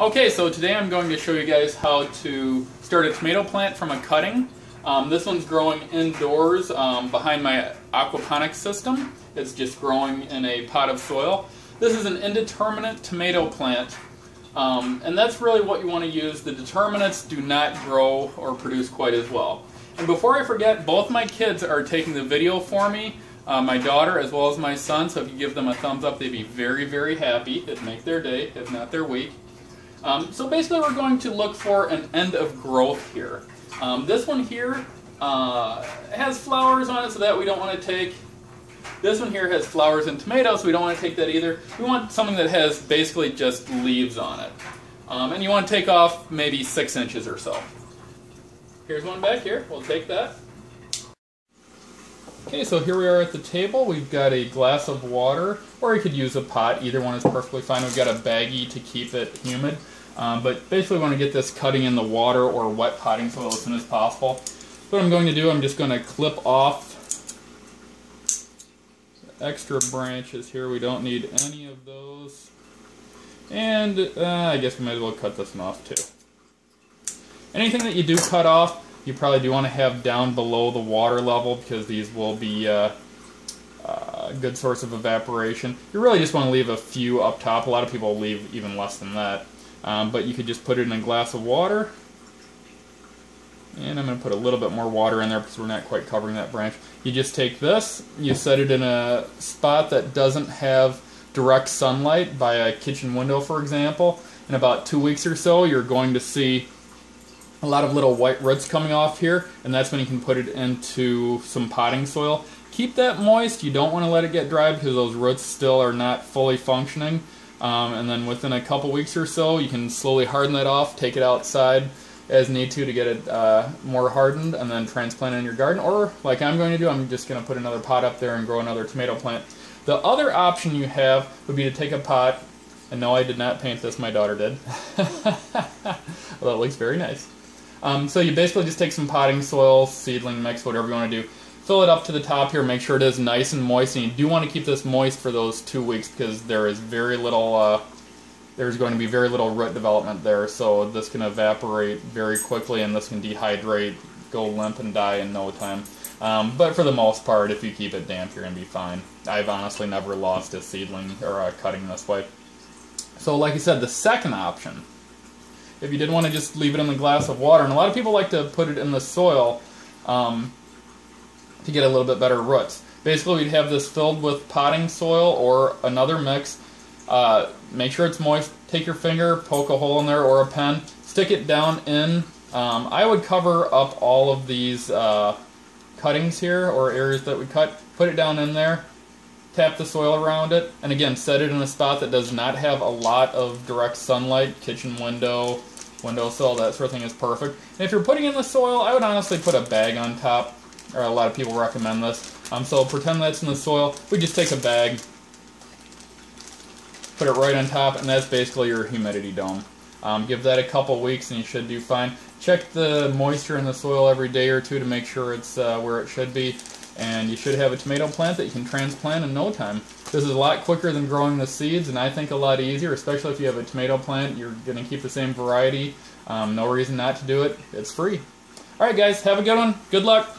Okay, so today I'm going to show you guys how to start a tomato plant from a cutting. This one's growing indoors behind my aquaponics system. It's just growing in a pot of soil. This is an indeterminate tomato plant, and that's really what you want to use. The determinates do not grow or produce quite as well. And before I forget, both my kids are taking the video for me, my daughter as well as my son, so if you give them a thumbs up, they'd be very, very happy. It'd make their day, if not their week. So basically we're going to look for an end of growth here. This one here has flowers on it, so that we don't want to take. This one here has flowers and tomatoes, so we don't want to take that either. We want something that has basically just leaves on it. And you want to take off maybe 6 inches or so. Here's one back here. We'll take that. Okay, so here we are at the table. We've got a glass of water, or you could use a pot. Either one is perfectly fine. We've got a baggie to keep it humid. But basically we want to get this cutting in the water or wet potting soil as soon as possible. What I'm going to do, I'm just going to clip off extra branches here. We don't need any of those. And I guess we might as well cut this one off too. Anything that you do cut off, you probably do want to have down below the water level, because these will be a good source of evaporation. You really just want to leave a few up top. A lot of people leave even less than that. But you could just put it in a glass of water. And I'm going to put a little bit more water in there because we're not quite covering that branch. You just take this, you set it in a spot that doesn't have direct sunlight, by a kitchen window for example. In about 2 weeks or so, you're going to see a lot of little white roots coming off here, and that's when you can put it into some potting soil. Keep that moist. You don't want to let it get dry because those roots still are not fully functioning. And then within a couple weeks or so, you can slowly harden that off, take it outside as need to get it more hardened, and then transplant it in your garden. Or, like I'm going to do, I'm just going to put another pot up there and grow another tomato plant. The other option you have would be to take a pot, and no, I did not paint this, my daughter did. Well, it looks very nice. So you basically just take some potting soil, seedling mix, whatever you want to do. Fill it up to the top here, make sure it is nice and moist, and you do want to keep this moist for those 2 weeks because there is very little, there's going to be very little root development there, so this can evaporate very quickly and this can dehydrate, go limp and die in no time. But for the most part, if you keep it damp, you're going to be fine. I've honestly never lost a seedling or a cutting this way. So like I said, the second option, if you did want to just leave it in the glass of water, and a lot of people like to put it in the soil to get a little bit better roots. Basically, we'd have this filled with potting soil or another mix. Make sure it's moist. Take your finger, poke a hole in there or a pen, stick it down in. I would cover up all of these cuttings here, or areas that we cut. Put it down in there, tap the soil around it, and again, set it in a spot that does not have a lot of direct sunlight. Kitchen window, windowsill, that sort of thing is perfect. And if you're putting in the soil, I would honestly put a bag on top. Or a lot of people recommend this. So pretend that's in the soil. We just take a bag, put it right on top, and that's basically your humidity dome. Give that a couple weeks and you should do fine. Check the moisture in the soil every day or two to make sure it's where it should be. And you should have a tomato plant that you can transplant in no time. This is a lot quicker than growing the seeds, and I think a lot easier, especially if you have a tomato plant. You're going to keep the same variety. No reason not to do it. It's free. Alright guys, have a good one. Good luck.